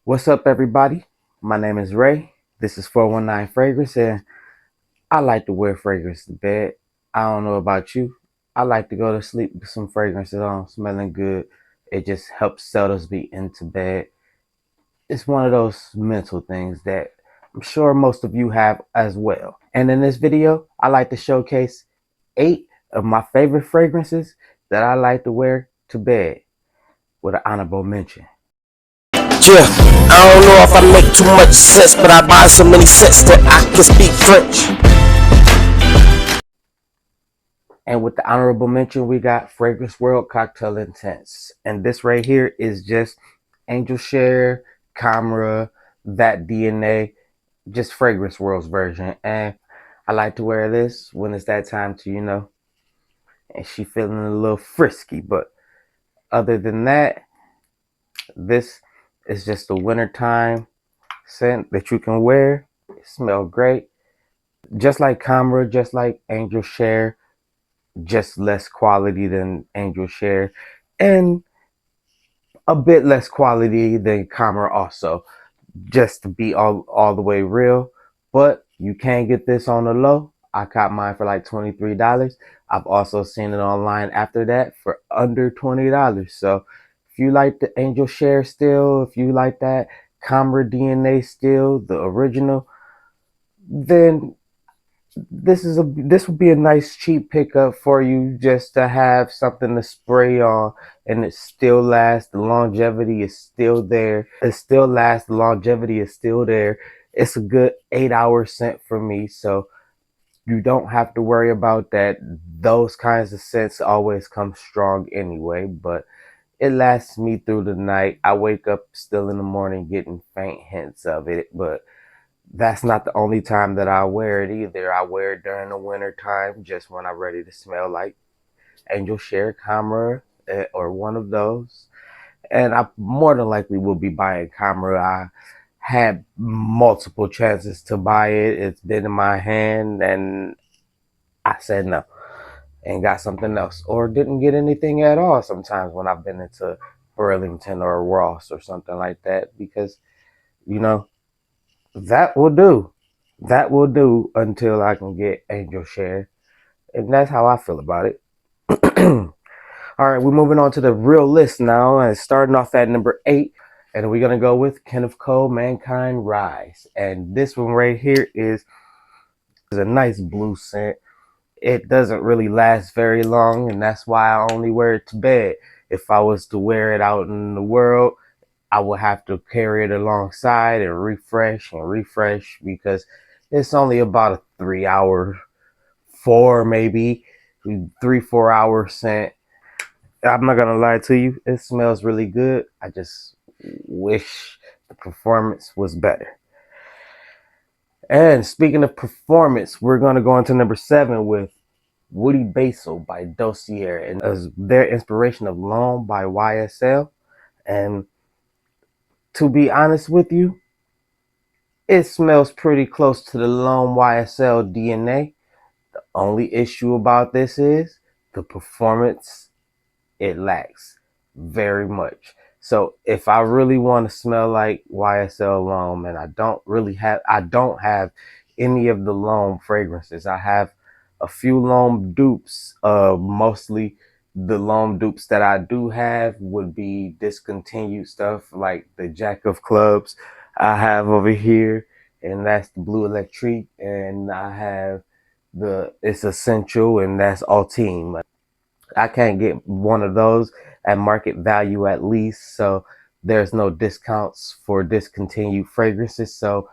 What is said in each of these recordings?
What's up, everybody? My name is Ray. This is 419 Fragrance, and I like to wear fragrance to bed. I don't know about you. I like to go to sleep with some fragrances on, smelling good. It just helps settles me into bed. It's one of those mental things that I'm sure most of you have as well. And in this video, I like to showcase 8 of my favorite fragrances that I like to wear to bed with an honorable mention. Yeah, I don't know if I make too much sense, but I buy so many scents that I can speak French. And with the honorable mention, we got Fragrance World Cocktail Intense. And this right here is just Angel Share, Camera, That DNA, just Fragrance World's version. And I like to wear this when it's that time to, and she feeling a little frisky. But other than that, this is just a wintertime scent that you can wear. It smells great. Just like Camera, just like Angel Share, just less quality than Angel Share, and a bit less quality than Camera also, just to be all the way real. But you can get this on the low. I caught mine for like $23. I've also seen it online after that for under $20. So if you like the Angel Share still, if you like that Camera DNA still, the original, then this would be a nice cheap pickup for you, just to have something to spray on, and it still lasts. The longevity is still there. It still lasts. The longevity is still there. It's a good 8-hour scent for me, so you don't have to worry about that. Those kinds of scents always come strong anyway, but it lasts me through the night. I wake up still in the morning getting faint hints of it, but that's not the only time that I wear it either. I wear it during the winter time, just when I'm ready to smell like Angel Share, Camera, or one of those. And I more than likely will be buying Camera. I had multiple chances to buy it. It's been in my hand, and I said no and got something else, or didn't get anything at all. Sometimes when I've been into Burlington or Ross or something like that, because you know that will do. That will do until I can get Angel Share. And that's how I feel about it. All right, we're moving on to the real list now. And starting off at number 8. And we're going to go with Kenneth Cole, Mankind Rise. And this one right here is a nice blue scent. It doesn't really last very long. And that's why I only wear it to bed. If I was to wear it out in the world, I would have to carry it alongside and refresh, because it's only about a 3 hour, four maybe, 3-4 hour scent. I'm not gonna lie to you, it smells really good. I just wish the performance was better. And speaking of performance, we're gonna go into number 7 with Woody Basil by Dossier, and as their inspiration of Loam by YSL. And to be honest with you, it smells pretty close to the Loam YSL DNA. The only issue about this is the performance. It lacks very much. So if I really want to smell like YSL Loam, and I don't have any of the Loam fragrances. I have a few Loam dupes. Mostly the Loam dupes that I do have would be discontinued stuff, like the Jack of Clubs I have over here, and that's the Blue Electrique, and I have the It's Essential, and that's Ultime. I can't get one of those at market value at least, so there's no discounts for discontinued fragrances, so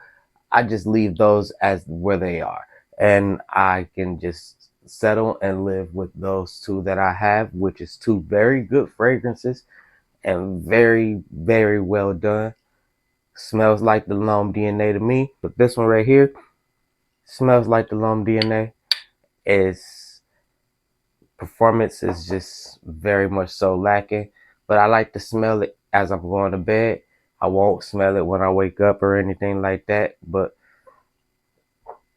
I just leave those as where they are, and I can just settle and live with those two that I have, which is two very good fragrances and very, very well done. Smells like the Loam DNA to me, but this one right here smells like the Loam DNA. Is Performance is just very much so lacking, but I like to smell it as I'm going to bed. I won't smell it when I wake up or anything like that, but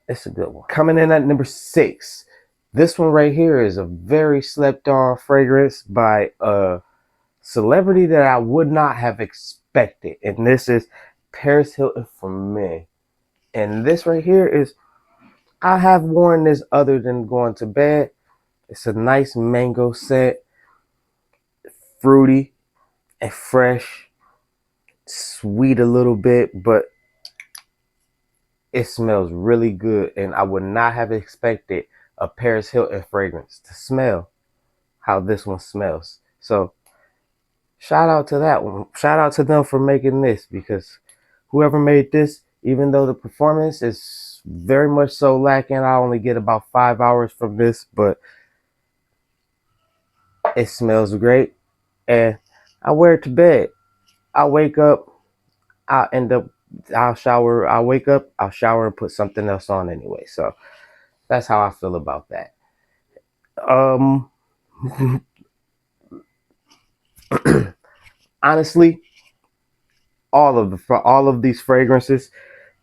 it's a good one. Coming in at number 6, this one right here is a very slept on fragrance by a celebrity that I would not have expected. And this is Paris Hilton for men. And this right here is, I have worn this other than going to bed. It's a nice mango scent, fruity and fresh, sweet a little bit, but it smells really good. And I would not have expected a Paris Hilton fragrance to smell how this one smells. So shout out to that one. Shout out to them for making this, because whoever made this, even though the performance is very much so lacking, I only get about 5 hours from this, but it smells great. And I wear it to bed. I wake up, I end up, I'll shower, I'll wake up, I'll shower and put something else on anyway. So that's how I feel about that. Um, Honestly, all of these fragrances,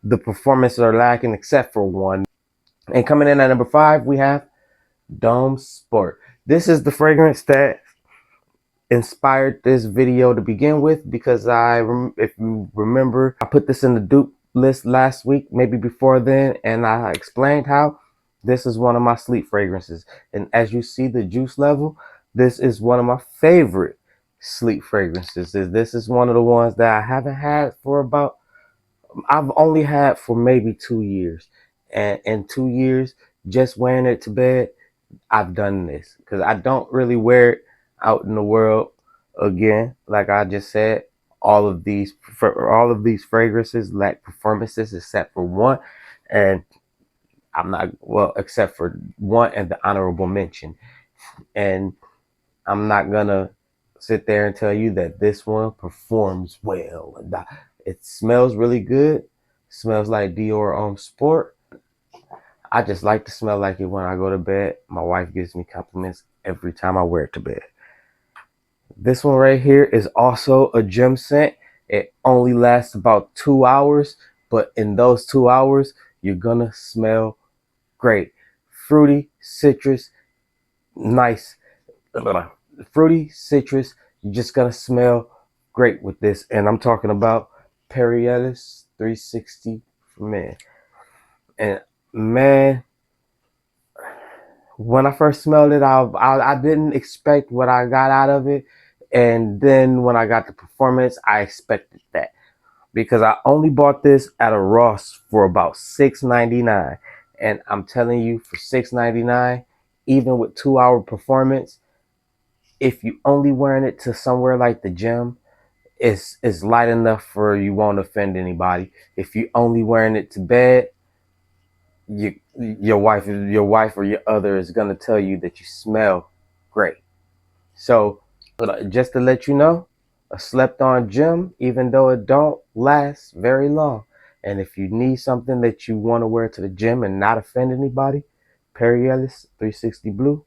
the performances are lacking except for one. And coming in at number 5, we have Dome Sport. This is the fragrance that inspired this video to begin with, because if you remember, I put this in the dupe list last week, maybe before then, and I explained how this is one of my sleep fragrances. And as you see the juice level, this is one of my favorite sleep fragrances. This is one of the ones that I haven't had for about, I've only had for maybe 2 years. And in 2 years, just wearing it to bed, I've done this, because I don't really wear it out in the world. Again, like I just said, all of these fragrances lack performances except for one, and I'm not, well, except for one and the honorable mention. And I'm not gonna sit there and tell you that this one performs well. It smells really good. Smells like Dior Homme Sport. I just like to smell like it when I go to bed. My wife gives me compliments every time I wear it to bed. This one right here is also a gym scent. It only lasts about 2 hours, but in those 2 hours, you're gonna smell great. Fruity, citrus, nice. Fruity, citrus, you're just gonna smell great with this. And I'm talking about Perielis 360 for men. And man, when I first smelled it, I didn't expect what I got out of it. And then when I got the performance, I expected that, because I only bought this at a Ross for about $6.99. And I'm telling you, for $6.99, even with 2 hour performance, if you only wearing it to somewhere like the gym, it's light enough for you won't offend anybody. If you only wearing it to bed, your wife or your other is gonna tell you that you smell great. So, just to let you know, a slept on gem, even though it don't last very long. And if you need something that you want to wear to the gym and not offend anybody, Perry Ellis 360 Blue,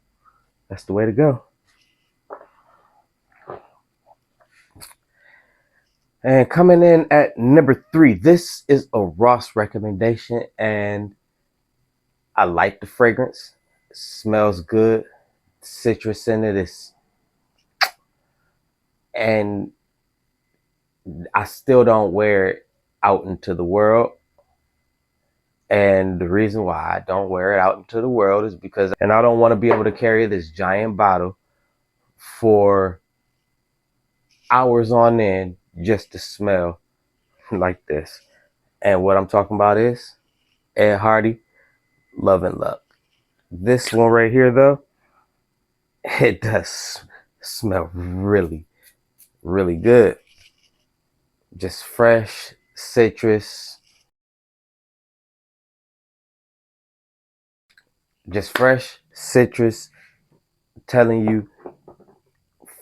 that's the way to go. And coming in at number 3, this is a Ross recommendation, and I like the fragrance. It smells good. Citrus in it is, and I still don't wear it out into the world. And the reason why I don't wear it out into the world is because, and I don't want to be able to carry this giant bottle for hours on end just to smell like this. And what I'm talking about is Ed Hardy, Love and Luck. This one right here, though, it does smell really, really good. Just fresh citrus, just fresh citrus, telling you,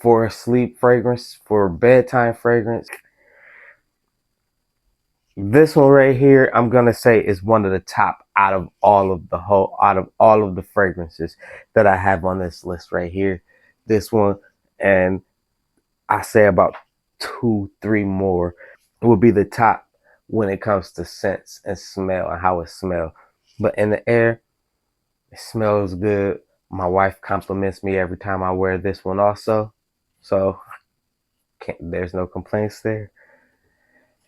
for a sleep fragrance, for a bedtime fragrance. This one right here, I'm gonna say, is one of the top out of all of the fragrances that I have on this list right here. This one, and I say about 2, 3 more, will be the top when it comes to scents and smell and how it smells. But in the air, it smells good. My wife compliments me every time I wear this one also. So there's no complaints there.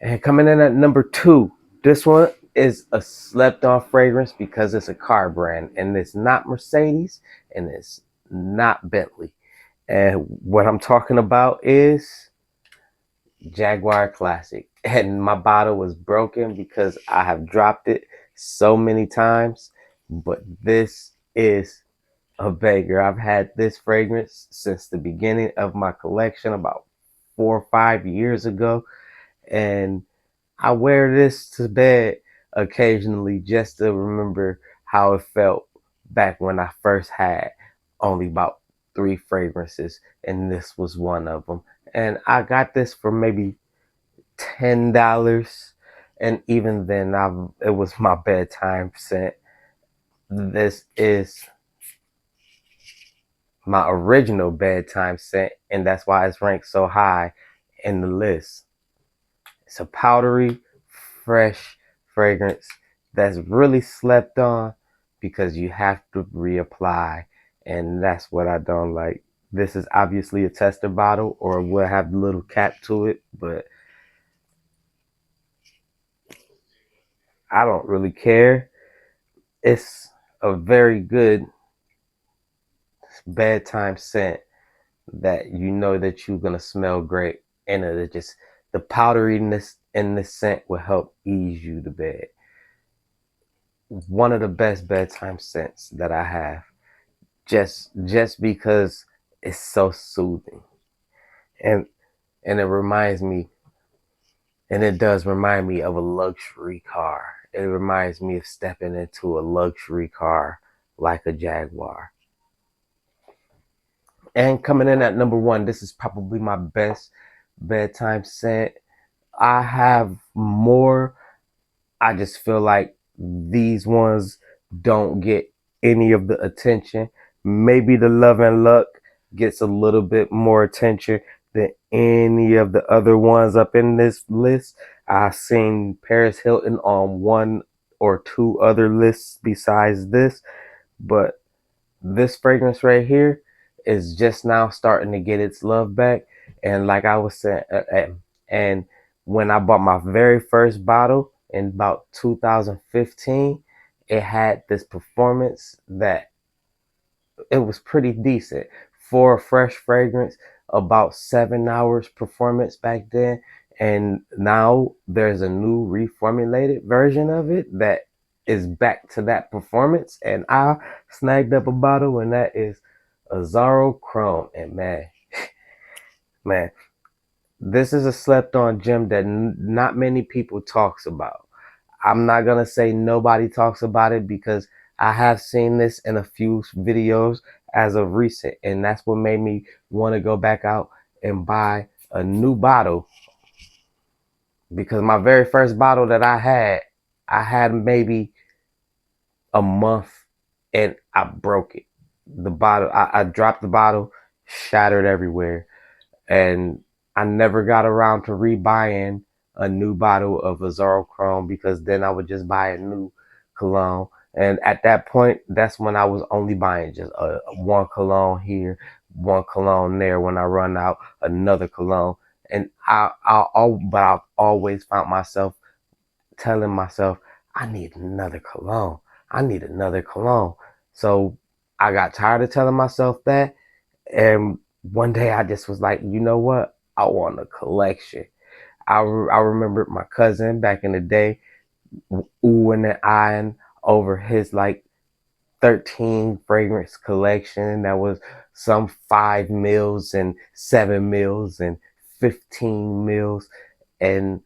And coming in at number two, this one is a slept on fragrance because it's a car brand and it's not Mercedes and it's not Bentley. And what I'm talking about is Jaguar Classic. And my bottle was broken because I have dropped it so many times. But this is a banger. I've had this fragrance since the beginning of my collection about 4 or 5 years ago. And I wear this to bed occasionally just to remember how it felt back when I first had only about three fragrances, and this was one of them. And I got this for maybe $10, and even then, it was my bedtime scent. This is my original bedtime scent, and that's why it's ranked so high in the list. It's a powdery, fresh fragrance that's really slept on because you have to reapply, and that's what I don't like. This is obviously a tester bottle or will have a little cap to it, but I don't really care. It's a very good bedtime scent that you know that you're gonna smell great, and it just the powderiness in the scent will help ease you to bed. One of the best bedtime scents that I have, just because it's so soothing, and and it reminds me, and it does remind me of a luxury car. It reminds me of stepping into a luxury car like a Jaguar. And coming in at number one, this is probably my best bedtime scent. I have more. I just feel like these ones don't get any of the attention. Maybe the Love and Luck gets a little bit more attention than any of the other ones up in this list. I've seen Paris Hilton on one or two other lists besides this, but this fragrance right here is just now starting to get its love back. And like I was saying, and when I bought my very first bottle in about 2015, it had this performance that it was pretty decent for a fresh fragrance. About 7 hours performance back then, and now there's a new reformulated version of it that is back to that performance. And I snagged up a bottle, and that is Azaro Chrome. And man, this is a slept on gem that not many people talks about. I'm not gonna say nobody talks about it because I have seen this in a few videos as of recent, and that's what made me want to go back out and buy a new bottle. Because my very first bottle that I had maybe a month, and I broke it. The bottle, I dropped the bottle, shattered everywhere, and I never got around to rebuying a new bottle of Azaro Chrome because then I would just buy a new cologne. And at that point, that's when I was only buying just one cologne here, one cologne there. When I run out, another cologne. And but I've always found myself telling myself, I need another cologne. I need another cologne. So I got tired of telling myself that, and one day I just was like, you know what? I want a collection. I remember my cousin back in the day oohing and eyeing over his like 13 fragrance collection that was some 5 mils and 7 mils and 15 mils. And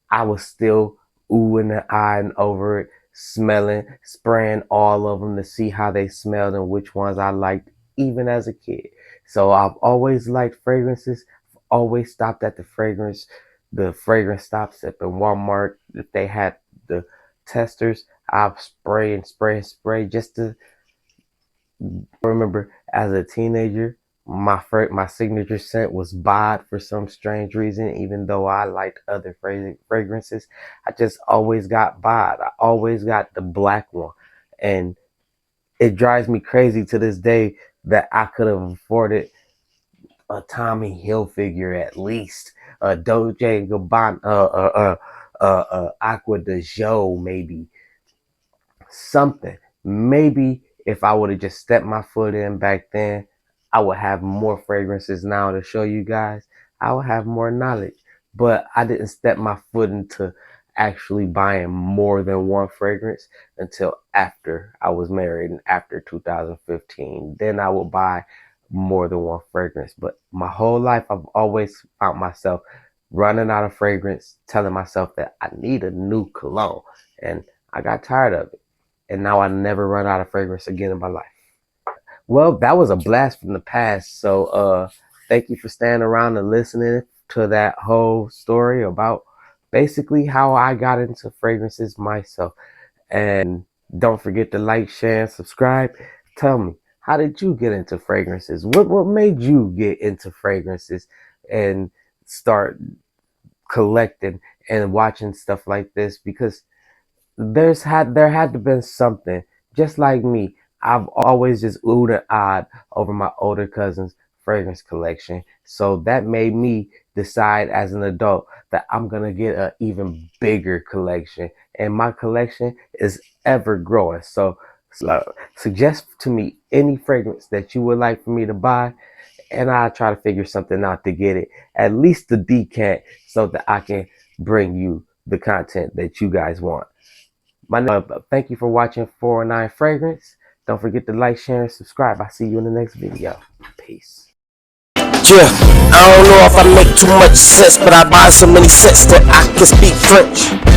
I was still oohing and eyeing over it, smelling, spraying all of them to see how they smelled and which ones I liked, even as a kid. So I've always liked fragrances. Always stopped at the fragrance stops at the Walmart. If they had the testers, I've spray and spray and spray just to remember as a teenager. My signature scent was bod for some strange reason, even though I liked other fragrances. I just always got bod. I always got the black one, and it drives me crazy to this day that I could have afforded a Tommy Hilfiger at least, Dolce and Gabbana, Aqua de Joe, maybe something. Maybe if I would have just stepped my foot in back then, I would have more fragrances now to show you guys. I would have more knowledge. But I didn't step my foot into actually buying more than one fragrance until after I was married and after 2015. Then I would buy more than one fragrance. But my whole life, I've always found myself running out of fragrance, telling myself that I need a new cologne. And I got tired of it, and now I never run out of fragrance again in my life. Well, that was a blast from the past. So thank you for staying around and listening to that whole story about basically how I got into fragrances myself. And don't forget to like, share, and subscribe. Tell me, how did you get into fragrances? What made you get into fragrances and start collecting and watching stuff like this? Because there had to been something. Just like me, I've always just oohed and awed over my older cousin's fragrance collection. So that made me decide as an adult that I'm gonna get an even bigger collection, and my collection is ever growing. So suggest to me any fragrance that you would like for me to buy, and I'll try to figure something out to get it at least the decant, so that I can bring you the content that you guys want. Thank you for watching 409 Fragrance. Don't forget to like, share, and subscribe. I'll see you in the next video. Peace. Yeah, I don't know if I make too much sense, but I buy so many scents that I can speak French.